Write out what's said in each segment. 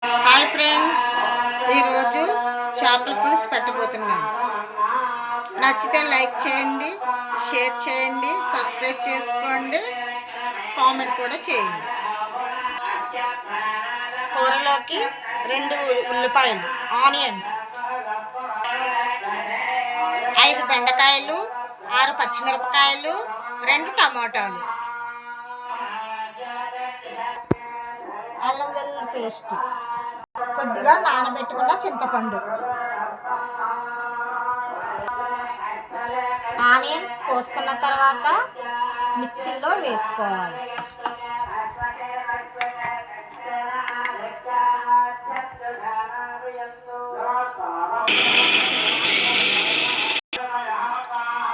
Hi friends, ఈరోజు చేపల పులుసు పెట్టబోతున్నాను. నచ్చితే లైక్ చేయండి, షేర్ చేయండి, సబ్స్క్రైబ్ చేసుకోండి, కామెంట్ కూడా చేయండి. కూరలోకి 2 ఉల్లిపాయలు, ఆనియన్స్, 5 బెండకాయలు, 6 పచ్చిమిరపకాయలు, 2 టమాటాలు, అల్లం వెల్లుల్లి పేస్ట్, కొద్దిగా నానబెట్టుకున్న చింతపండు, ఆనియన్స్ కోసుకున్న తర్వాత మిక్సీలో వేసుకోవాలి.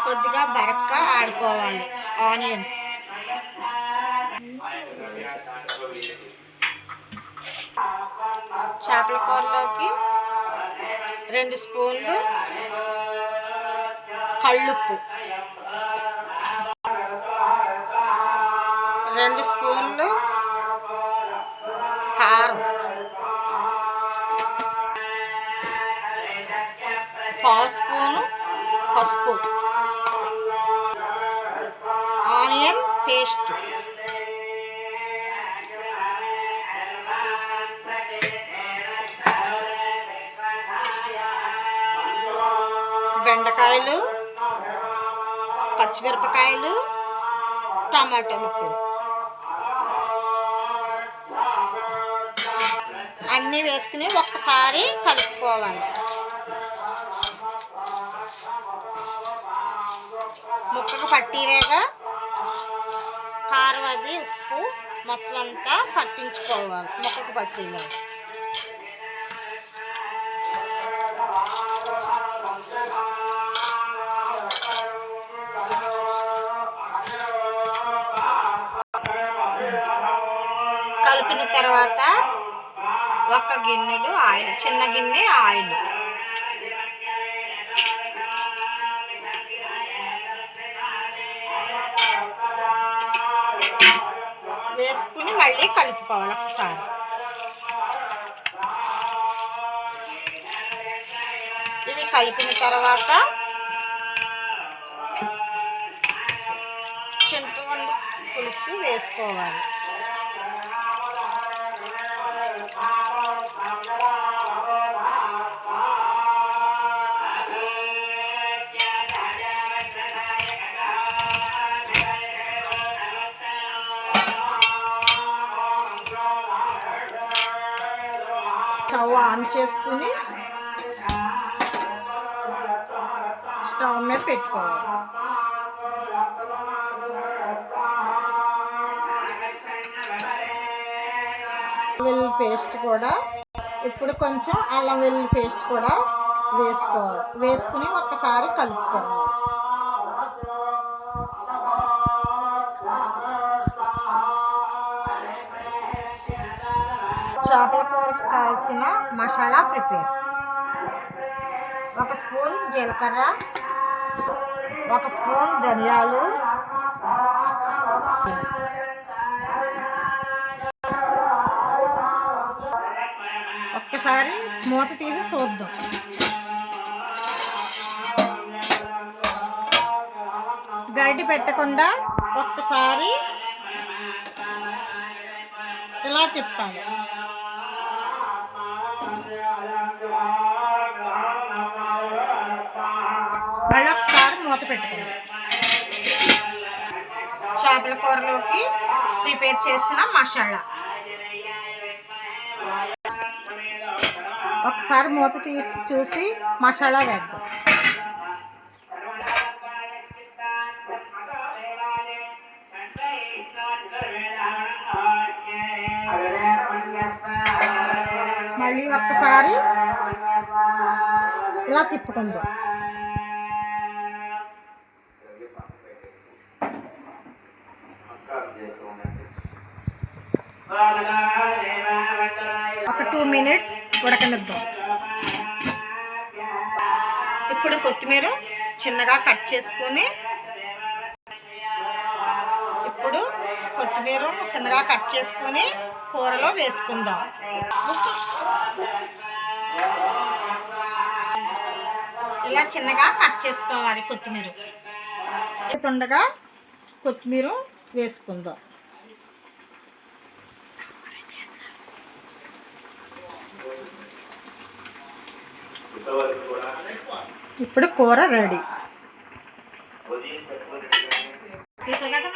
కొద్దిగా బరక్గా ఆడుకోవాలి ఆనియన్స్. చేపల కూరలోకి 2 స్పూన్లు కళ్ళుప్పు, 2 స్పూన్లు కారం, 1/2 స్పూను పసుపు, ఆనియన్ పేస్ట్, బెండకాయలు, పచ్చిమిరపకాయలు, టమాటా ముక్కలు అన్నీ వేసుకుని ఒక్కసారి కలుపుకోవాలి. ముక్కకు పట్టిరేగా కారం అది ఉప్పు మొత్తం అంతా పట్టించుకోవాలి. ముక్కకు పట్టిగా కలిపిన తర్వాత 1 గిన్నెడు ఆయిల్, చిన్న గిన్నె ఆయిల్, వేసుకుని మళ్ళీ కలుపుకోవాలి ఒకసారి. ఇవి కలిపిన తర్వాత చింతపండు పులుసు వేసుకోవాలి. స్టవ్ ఆన్ చేసుకుని స్టవ్ మీద పెట్టుకోవాలి. వెల్లుల్లి పేస్ట్ కూడా, ఇప్పుడు కొంచెం అల్లం వెల్లుల్లి పేస్ట్ కూడా వేసుకోవాలి. వేసుకుని ఒక్కసారి కలుపుకోవాలి. చేపల కూరకు కావాల్సిన మసాలా ప్రిపేర్: 1 స్పూన్ జీలకర్ర, 1 స్పూన్ ధనియాలు, ఒక్కసారి మూత తీసి చూద్దాం. గరిటె పెట్టకుండా ఒక్కసారి ఇలా తిప్పాలి. మళ్ళీ ఒకసారి మూత పెట్టుకోండి. చేపల కూరలోకి ప్రిపేర్ చేసిన మసాలా ఒకసారి మూత తీసి చూసి మసాలా వేద్దాం. మళ్ళీ ఒక్కసారి ఇలా తిప్పుకుందాం. ఒక 2 మినిట్స్ ఉడకనిద్దాం. ఇప్పుడు కొత్తిమీర చిన్నగా కట్ చేసుకొని, కొత్తిమీర చిన్నగా కట్ చేసుకొని కూరలో వేసుకుందాం. ఇలా చిన్నగా కట్ చేసుకోవాలి కొత్తిమీర. ఉండగా కొత్తిమీర వేసుకుందాం. ఇప్పుడు కూర రెడీ. చూసా కదా.